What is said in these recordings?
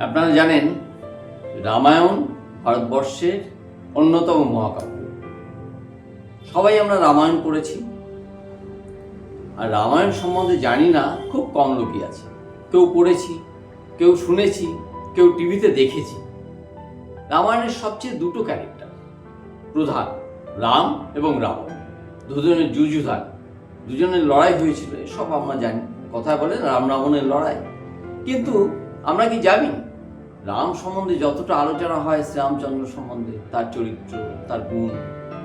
আপনারা জানেন রামায়ণ ভারতবর্ষের অন্যতম মহাকাব্য। সবাই আমরা রামায়ণ পড়েছি, আর রামায়ণ সম্বন্ধে জানি না খুব কম লোকই আছে। কেউ পড়েছি, কেউ শুনেছি, কেউ টিভিতে দেখেছি। রামায়ণের সবচেয়ে দুটো ক্যারেক্টার প্রধান, রাম এবং রাবণ। দুজনের যুযুধান, দুজনের লড়াই হয়েছিল, সব আমরা জানি। কথায় বলে রাম রাবণের লড়াই। কিন্তু আমরা কি জানি রাম সম্বন্ধে যতটা আলোচনা হয় শ্রীরামচন্দ্র সম্বন্ধে, তার চরিত্র, তার গুণ,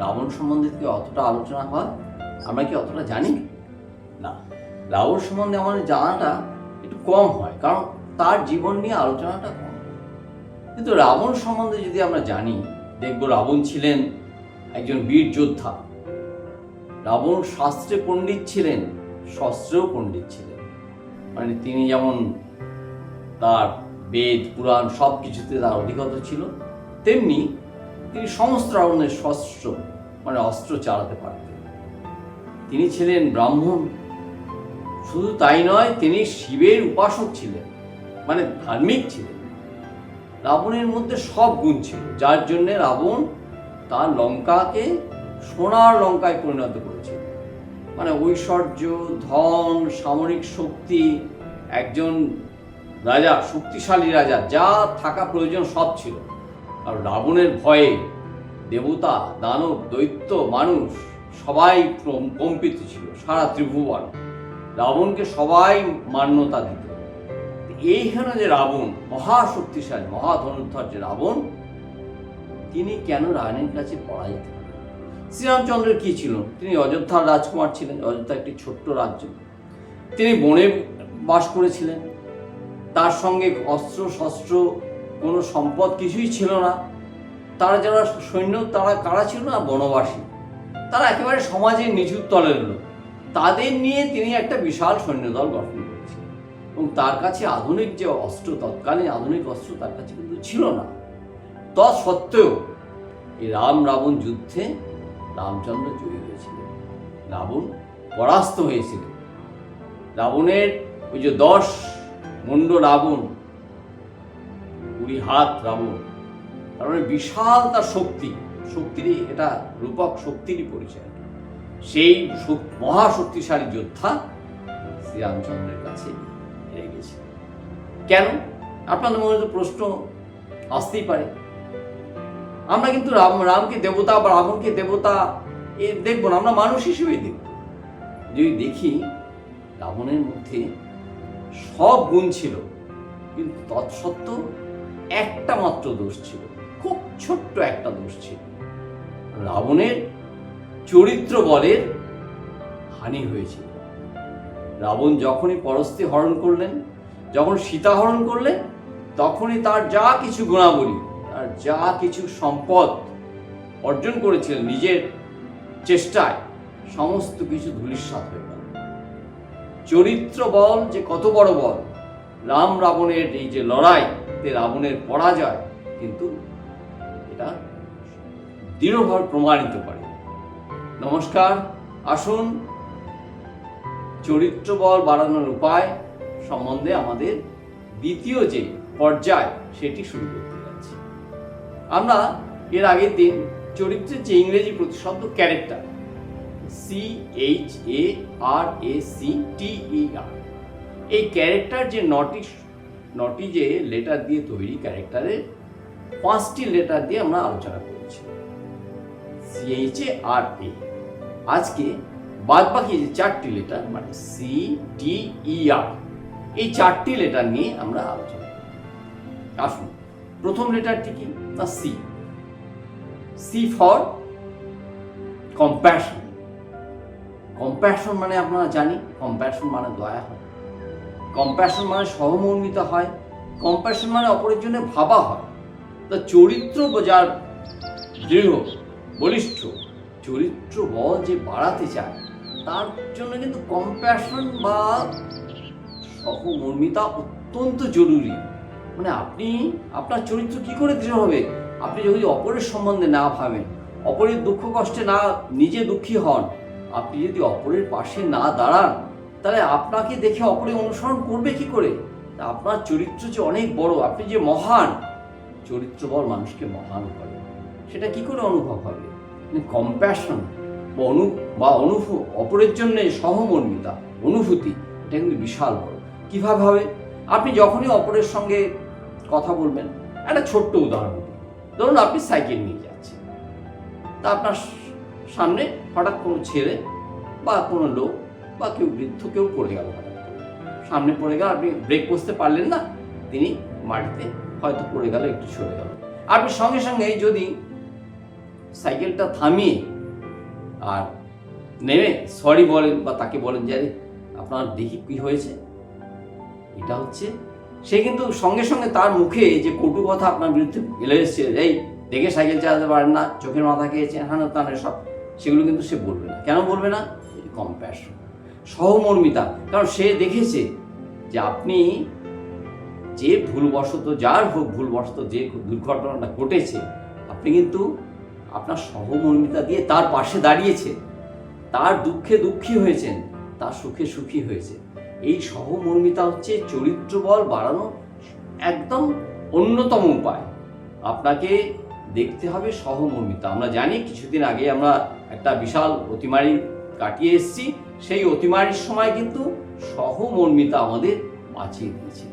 রাবণ সম্বন্ধে কি অতটা আলোচনা হয়? আমরা কি অতটা জানি না? রাবণ সম্বন্ধে আমাদের জানাটা একটু কম হয়, কারণ তার জীবন নিয়ে আলোচনাটা কম। কিন্তু রাবণ সম্বন্ধে যদি আমরা জানি, দেখব রাবণ ছিলেন একজন বীর যোদ্ধা। রাবণ শাস্ত্রে পণ্ডিত ছিলেন, শস্ত্রেও পণ্ডিত ছিলেন। মানে তিনি যেমন তার বেদ পুরাণ সব কিছুতে তার অভিজ্ঞতা ছিল, তেমনি তিনি সমস্ত ধরনের শস্ত্র মানে অস্ত্র চালাতে পারতেন। তিনি ছিলেন ব্রাহ্মণ। শুধু তাই নয়, তিনি শিবের উপাসক ছিলেন, মানে ধার্মিক ছিলেন। রাবণের মধ্যে সব গুণ ছিল, যার জন্য রাবণ তার লঙ্কাকে সোনার লঙ্কায় পরিণত করেছিল। মানে ঐশ্বর্য, ধন, সামরিক শক্তি, একজন রাজা, শক্তিশালী রাজা, যা থাকা প্রয়োজন সব ছিল। আর রাবণের ভয়ে দেবতা, দানব, দৈত্য, মানুষ সবাই কম্পিত ছিল। সারা ত্রিভুবন রাবণকে সবাই মান্যতা দিত। এইখানে যে রাবণ মহাশক্তিশালী, মহাধনুর্ধর যে রাবণ, তিনি কেন রাবণের কাছে পরাজিত হলেন? শ্রীরামচন্দ্রের কি ছিল? তিনি অযোধ্যার রাজকুমার ছিলেন। অযোধ্যা একটি ছোট্ট রাজ্য। তিনি বনে বাস করেছিলেন। তার সঙ্গে অস্ত্র শস্ত্র, কোনো সম্পদ কিছুই ছিল না। তারা যারা সৈন্য, তারা কারা ছিল না? বনবাসী। তারা একেবারে সমাজের নিচুর তলের লোক। তাদের নিয়ে তিনি একটা বিশাল সৈন্যদল গঠন করেছিলেন। এবং তার কাছে আধুনিক যে অস্ত্র, তৎকালীন আধুনিক অস্ত্র তার কাছে কিন্তু ছিল না। তৎসত্ত্বেও এই রাম রাবণ যুদ্ধে রামচন্দ্র জয়ী হয়েছিলেন, রাবণ পরাস্ত হয়েছিলেন। রাবণের ওই যে 10 মুন্ড রাবণ, 20 হাত রাবণ, তার মানে বিশাল তার শক্তিরই এটা রূপক, শক্তিরই পরিচয়। সেই মহাশক্তিশালী যোদ্ধা শ্রীরামচন্দ্রের কাছে হেরে গেছে। কেন? আপনাদের মনে তো প্রশ্ন আসতেই পারে। আমরা কিন্তু রামকে দেবতা বা রাবণকে দেবতা দেখবো না, আমরা মানুষ হিসেবেই দেখব। যদি দেখি রাবণের মধ্যে সব গুণ ছিল, কিন্তু তৎসত্ত্বেও একটা মাত্র দোষ ছিল, খুব ছোট্ট একটা দোষ ছিল। রাবণের চরিত্র বলের হানি হয়েছিল। রাবণ যখনই পরস্ত্রী হরণ করলেন, যখন সীতা হরণ করলেন, তখনই তার যা কিছু গুণাবলী, আর যা কিছু সম্পদ অর্জন করেছিলেন নিজের চেষ্টায়, সমস্ত কিছু ধূলিসাৎ হয়ে গেল। চরিত্র বল যে কত বড় বল! রাম রাবণের এই যে লড়াইতে রাবণের পরাজয় কিন্তু এটা দৃঢ়ভাবে প্রমাণিত করে। নমস্কার, আসুন চরিত্র বল বাড়ানোর উপায় সম্বন্ধে আমাদের দ্বিতীয় যে পর্যায় সেটি শুরু করতে যাচ্ছি। আমরা এর আগের দিন চরিত্রের যে ইংরেজি প্রতিশব্দ ক্যারেক্টার, CHARACTER, এই ক্যারেক্টার যে নটি যে লেটার দিয়ে তৈরি, ক্যারেক্টারের 5টি লেটার দিয়ে আমরা আলোচনা করেছি। CHARA। আজকে বাদ বাকি যে 4টি লেটার মানে CTER, এই 4টি লেটার নিয়ে আমরা আলোচনা করব। আসুন, প্রথম লেটারটি কি না? C for compassion. কম্প্যাশন মানে আপনারা জানি, কম্প্যাশন মানে দয়া হয়, কম্প্যাশন মানে সহমর্মিতা হয়, কম্প্যাশন মানে অপরের জন্য ভাবা হয়। তা চরিত্র যার দৃঢ়, বলিষ্ঠ, চরিত্র বল যে বাড়াতে চায়, তার জন্য কিন্তু কম্প্যাশন বা সহমর্মিতা অত্যন্ত জরুরি। মানে আপনি আপনার চরিত্র কি করে দৃঢ় হবে? আপনি যদি অপরের সম্বন্ধে না ভাবেন, অপরের দুঃখ কষ্টে না নিজে দুঃখী হন, আপনি যদি অপরের পাশে না দাঁড়ান, তাহলে আপনাকে দেখে অপরে অনুসরণ করবে কি করে? আপনার চরিত্র যে অনেক বড়, আপনি যে মহান, চরিত্র বল মানুষকে মহান করে। সেটা কি করে অনুভব হবে? কম্প্যাশন বা অপরের জন্য সহমর্মিতা, অনুভূতি, এটা কিন্তু বিশাল বড়। কিভাবে হবে? আপনি যখনই অপরের সঙ্গে কথা বলবেন, একটা ছোট্ট উদাহরণ দিই। ধরুন আপনি সাইকেল নিয়ে যাচ্ছেন, তা আপনার সামনে হঠাৎ কোনো ছেলে বা কোনো লোক বা কেউ বৃদ্ধ কেউ পড়ে গেল, হঠাৎ সামনে পড়ে গেল, আপনি ব্রেক করতে পারলেন না, তিনি মাটিতে হয়তো পড়ে গেল, একটু সরে গেল। আপনি সঙ্গে সঙ্গে যদি সাইকেলটা থামিয়ে আর নেমে সরি বলেন বা তাকে বলেন যে আপনার দেখি কি হয়েছে, এটা হচ্ছে সে কিন্তু সঙ্গে সঙ্গে তার মুখে যে কটু কথা আপনার বিরুদ্ধে এলে এসছে, এই দেখে সাইকেল চালাতে পারেন না, চোখের মাথা খেয়েছেন, হানো তানে সব, সেগুলো কিন্তু সে বলবে না। কেন বলবে না? কম্প্যাশন, সহমর্মিতা। কারণ সে দেখেছে যে আপনি যে ভুলবশত, যার হোক ভুলবশত যে দুর্ঘটনাটা ঘটেছে, আপনি কিন্তু আপনার সহমর্মিতা দিয়ে তার পাশে দাঁড়িয়েছেন, তার দুঃখে দুঃখী হয়েছেন, তার সুখে সুখী হয়েছে। এই সহমর্মিতা হচ্ছে চরিত্র বল বাড়ানোর একদম অন্যতম উপায়। আপনাকে দেখতে হবে সহমর্মিতা। আমরা জানি কিছুদিন আগে আমরা একটা বিশাল অতিমারি কাটিয়ে এসেছি, সেই অতিমারির সময় কিন্তু সহমর্মিতা আমাদের বাঁচিয়ে দিয়েছিল।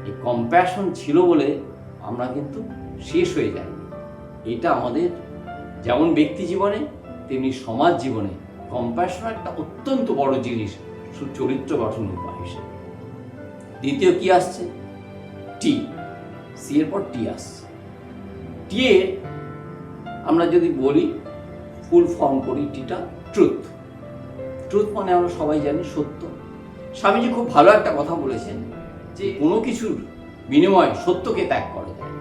এই কম্প্যাশন ছিল বলে আমরা কিন্তু শেষ হয়ে যাইনি। এটা আমাদের যেমন ব্যক্তি জীবনে তেমনি সমাজ জীবনে কম্প্যাশন একটা অত্যন্ত বড় জিনিস চরিত্র গঠনের উপায় হিসেবে। দ্বিতীয় কি আসছে? টি। সি এর পর টি আসছে। টি এর আমরা যদি বলি, ফুল ফর্ম করি টিটা, ট্রুথ। ট্রুথ মানে আমরা সবাই জানি সত্য। স্বামীজি খুব ভালো একটা কথা বলেছেন যে কোনো কিছুর বিনিময়ে সত্যকে ত্যাগ করা যায়,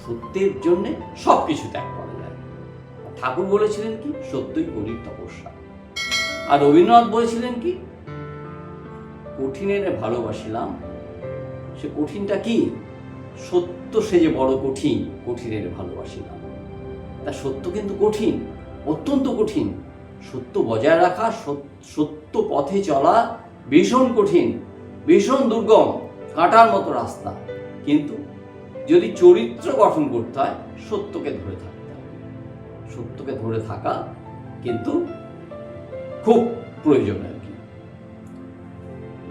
সত্যের জন্য সব কিছু ত্যাগ করা যায়। ঠাকুর বলেছিলেন কি? সত্যই করির তপস্যা। আর রবীন্দ্রনাথ বলেছিলেন কি? কঠিনের ভালোবাসিলাম। সে কঠিনটা কি? সত্য সে যে বড় কঠিন, কঠিনের ভালোবাসিলাম। তা সত্য কিন্তু কঠিন, অত্যন্ত কঠিন। সত্য বজায় রাখা, সত্য পথে চলা ভীষণ কঠিন, ভীষণ দুর্গম, কাঁটার মতো রাস্তা। কিন্তু যদি চরিত্র গঠন করতে হয়, সত্যকে ধরে থাকতে হবে। সত্যকে ধরে থাকা কিন্তু খুব প্রয়োজন আর কি।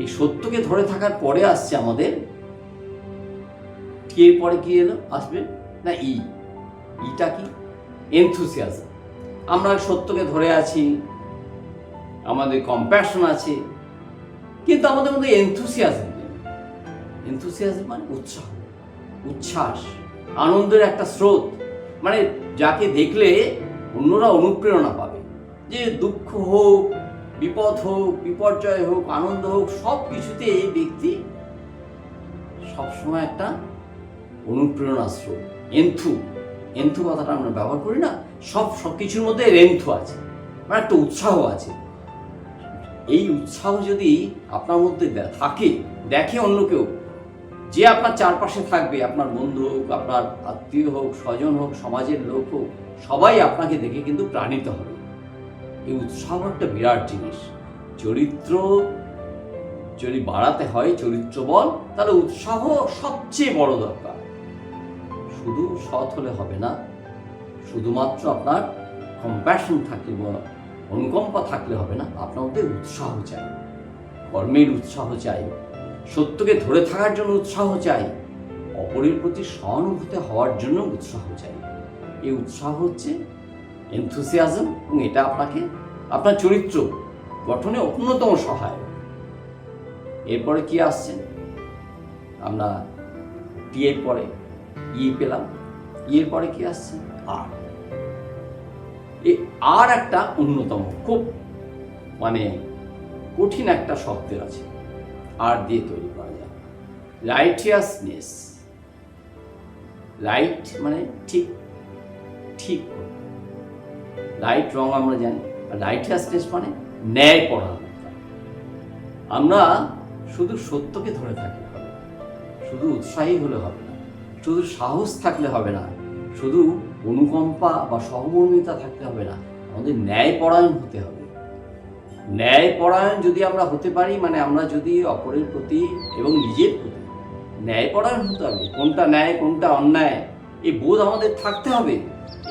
এই সত্যকে ধরে থাকার পরে আসছে আমাদের টি এর পরে কি এলো? আসবে না ই। ইটা কি? এনথুসিয়াজম। আমরা সত্যকে ধরে আছি, আমাদের কম্প্যাশন আছে, কিন্তু আমাদের মধ্যে এনথুসিয়াজম নেই। এনথুসিয়াজম মানে উৎসাহ, উচ্ছ্বাস, আনন্দের একটা স্রোত, মানে যাকে দেখলে অন্যরা অনুপ্রেরণা পাবে। যে দুঃখ হোক, বিপদ হোক, বিপর্যয় হোক, আনন্দ হোক, সব কিছুতে এই ব্যক্তি সবসময় একটা অনুপ্রেরণা স্রোত। এন্থু, এন্থু কথাটা আমরা ব্যবহার করি না, সব কিছুর মধ্যে এন্থু আছে, মানে একটা উৎসাহ আছে। এই উৎসাহ যদি আপনার মধ্যে থাকে, দেখে অন্য কেউ, যে আপনার চারপাশে থাকবে, আপনার বন্ধু হোক, আপনার আত্মীয় হোক, স্বজন হোক, সমাজের লোক হোক, সবাই আপনাকে দেখে কিন্তু প্রাণিত হবে। এই উৎসাহ একটা বিরাট জিনিস। চরিত্র যদি বাড়াতে হয়, চরিত্র বল, তাহলে উৎসাহ সবচেয়ে বড় দরকার। শুধু সৎ হলে হবে না, শুধুমাত্র আপনার কম্প্যাশন থাকলে, অনুকম্পা থাকলে হবে না, আপনার মধ্যে উৎসাহ চাই, কর্মের উৎসাহ চাই, সত্যকে ধরে থাকার জন্য উৎসাহ চাই, অপরের প্রতি সহানুভূতি হওয়ার জন্য উৎসাহ চাই। এই উৎসাহ হচ্ছে এনথুসিয়াজম, এবং এটা আপনাকে আপনার চরিত্র গঠনে অন্যতম সহায়ক। এরপরে কি আসছে? আমরা টি এর পরে ই পেলাম, ই এর পরে কি আসছে? আর। এই আর একটা অন্যতম খুব মানে কঠিন একটা শব্দের আছে, আর দিয়ে তৈরি করা যায়, রাইটিয়াসনেস। রাইট মানে ঠিক, ঠিক রাইট রং আমরা জানি, আর রাইটিয়াসনেস মানে ন্যায় পরায়ণতা। আমরা শুধু সত্যকে ধরে থাকলে হবে, শুধু উৎসাহী হলে হবে না, শুধু সাহস থাকলে হবে না, শুধু অনুকম্পা বা সহমর্মিতা থাকলে হবে না, আমাদের ন্যায় পরায়ণ হতে হবে। ন্যায়পরায়ণ যদি আমরা হতে পারি, মানে আমরা যদি অপরের প্রতি এবং নিজের প্রতি ন্যায়পরায়ণ হতে হবে, কোনটা ন্যায় কোনটা অন্যায় এই বোধ আমাদের থাকতে হবে।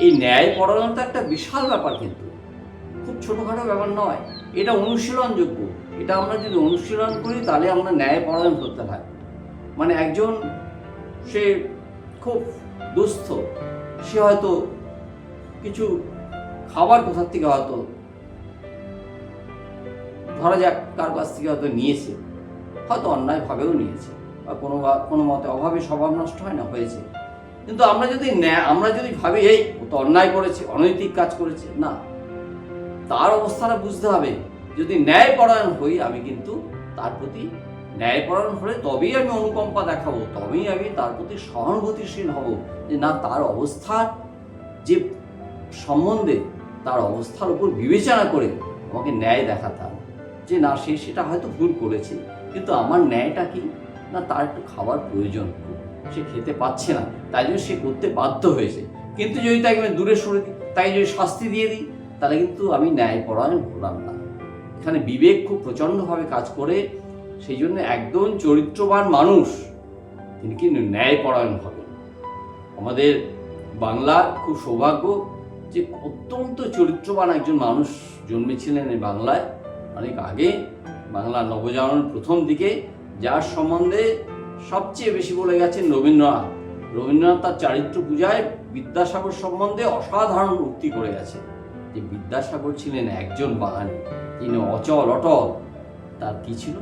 এই ন্যায়পরায়ণতা একটা বিশাল ব্যাপার, কিন্তু খুব ছোটোখাটো ব্যাপার নয়, এটা অনুশীলনযোগ্য। এটা আমরা যদি অনুশীলন করি তাহলে আমরা ন্যায়পরায়ণ হতে হয়। মানে একজন সে খুব দুস্থ, সে হয়তো কিছু খাবার কোথার থেকে হয়তো ধরা যাক কার কাছ থেকে হয়তো নিয়েছে, হয়তো অন্যায়ভাবেও নিয়েছে, বা কোনো মতে অভাবে স্বভাব নষ্ট হয় না, হয়েছে। কিন্তু আমরা যদি ভাবি এই ও তো অন্যায় করেছে, অনৈতিক কাজ করেছে, না, তার অবস্থাটা বুঝতে হবে। যদি ন্যায়পরায়ণ হই আমি, কিন্তু তার প্রতি ন্যায়পরায়ণ হলে তবেই আমি অনুকম্পা দেখাবো, তবেই আমি তার প্রতি সহানুভূতিশীল হব, যে না, তার অবস্থার যে সম্বন্ধে তার অবস্থার উপর বিবেচনা করে আমাকে ন্যায় দেখাতে হবে, যে না, সে সেটা হয়তো ভুল করেছে, কিন্তু আমার ন্যায়টা কি না, তার একটু খাবার প্রয়োজন, সে খেতে পাচ্ছে না, তাই জন্য সে করতে বাধ্য হয়েছে। কিন্তু যদি তাকে আমি দূরে সরে দিই, তাই যদি শাস্তি দিয়ে দিই, তাহলে কিন্তু আমি ন্যায়পরায়ণ হলাম না। এখানে বিবেক খুব প্রচণ্ডভাবে কাজ করে। সেই জন্য একদম চরিত্রবান মানুষ তিনি কিন্তু ন্যায়পরায়ণ হবেন। আমাদের বাংলার খুব সৌভাগ্য যে অত্যন্ত চরিত্রবান একজন মানুষ জন্মেছিলেন এই বাংলায় অনেক আগে, বাংলা নবজাগরণের প্রথম দিকে, যার সম্বন্ধে সবচেয়ে বেশি বলে গেছেন রবীন্দ্রনাথ। রবীন্দ্রনাথ তার চারিত্র পূজায় বিদ্যাসাগর সম্বন্ধে অসাধারণ উক্তি করে গেছেন, যে বিদ্যাসাগর ছিলেন একজন বাঙালি, তিনি অচল অটল। তার কি ছিল?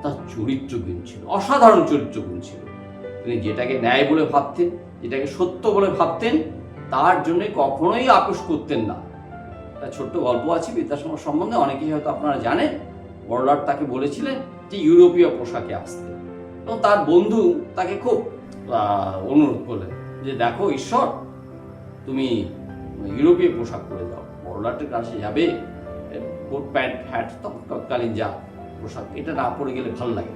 তার চরিত্রগুণ ছিল, অসাধারণ চরিত্রগুণ ছিল। তিনি যেটাকে ন্যায় বলে ভাবতেন, যেটাকে সত্য বলে ভাবতেন, তার জন্য কখনোই আপোষ করতেন না। একটা ছোট্ট গল্প আছে বিদ্যাসাগর সম্বন্ধে, অনেকেই হয়তো আপনারা জানেন। বড়লাট তাকে বলেছিলেন যে ইউরোপীয় পোশাকে আসতে, এবং তার বন্ধু তাকে খুব অনুরোধ করলেন যে দেখো ঈশ্বর, তুমি ইউরোপীয় পোশাক পরে দাও। বড়লাটের কাছে যাবে, কোট প্যান্ট হ্যাট তৎকালীন যা পোশাক, এটা না পরে গেলে ভালো লাগে।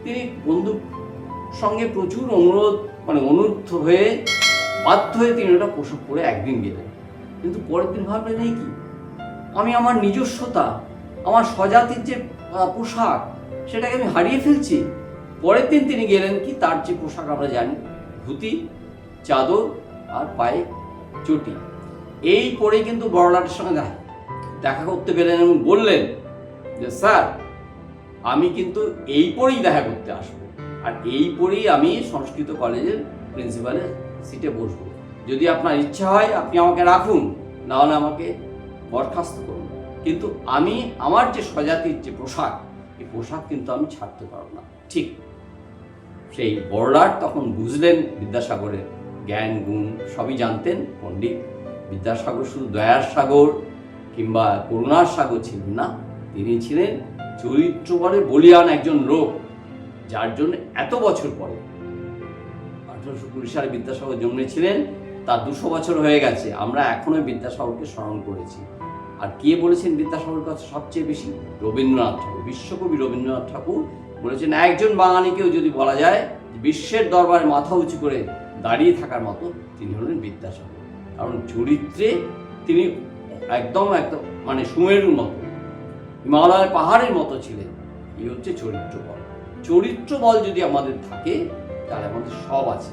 তিনি বন্ধুর সঙ্গে প্রচুর অনুরোধ হয়ে বাধ্য হয়ে তিনি ওটা পোশাক পরে একদিন গেলেন। কিন্তু পরের দিন ভাবলেন এই কি, আমি আমার নিজস্বতা, আমার স্বজাতির যে পোশাক, সেটাকে আমি হারিয়ে ফেলছি। পরের দিন তিনি গেলেন কি, তার যে পোশাক আমরা জানি, ধুতি, চাদর আর পায়ে চটি, এই পরেই কিন্তু বড়লাটের সঙ্গে দেখা করতে পেলেন এবং বললেন যে স্যার, আমি কিন্তু এই পরেই দেখা করতে আসবো, আর এই পরেই আমি সংস্কৃত কলেজের প্রিন্সিপালের সিটে বসবো। যদি আপনার ইচ্ছা হয় আপনি আমাকে রাখুন, নাহলে আমাকে বরখাস্ত করুন, কিন্তু আমি আমার যে স্বজাতির যে পোশাক, এই পোশাক কিন্তু আমি ছাড়তে পারবো না। ঠিক সেই বড়লাট তখন বুঝলেন বিদ্যাসাগরের জ্ঞান গুণ সবই জানতেন। পণ্ডিত বিদ্যাসাগর শুধু দয়ার সাগর কিংবা করুণার সাগর ছিলেন না, তিনি ছিলেন চরিত্র বলে বলিয়ান একজন লোক, যার জন্য এত বছর পরে 1820 সালে বিদ্যাসাগর জন্মেছিলেন, তার 200 বছর হয়ে গেছে, আমরা এখনো বিদ্যাসাগরকে স্মরণ করেছি। আর কে বলেছেন বিদ্যাসাগরের কথা সবচেয়ে বেশি? রবীন্দ্রনাথ ঠাকুর, বিশ্বকবি রবীন্দ্রনাথ ঠাকুর বলেছেন, একজন বাঙালিকেও যদি বলা যায় বিশ্বের দরবারে মাথা উঁচু করে দাঁড়িয়ে থাকার মতো, তিনি হলেন বিদ্যাসাগর। কারণ চরিত্রে তিনি একদম মানে সুমেরুর মতো, হিমালয়ের পাহাড়ের মতো ছিলেন। এই হচ্ছে চরিত্র বল। চরিত্র বল যদি আমাদের থাকে তাহলে আমাদের সব আছে,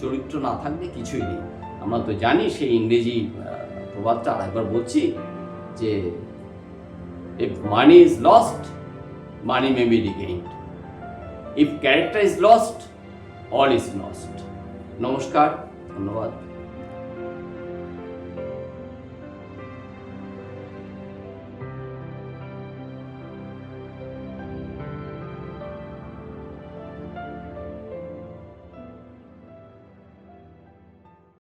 চরিত্র না থাকলে কিছুই নেই। আমরা তো জানি সেই ইংরেজি প্রবাদটা, আরেকবার বলছি, যে if money is lost, money may be regained. If character is lost, all is lost. নমস্কার, ধন্যবাদ।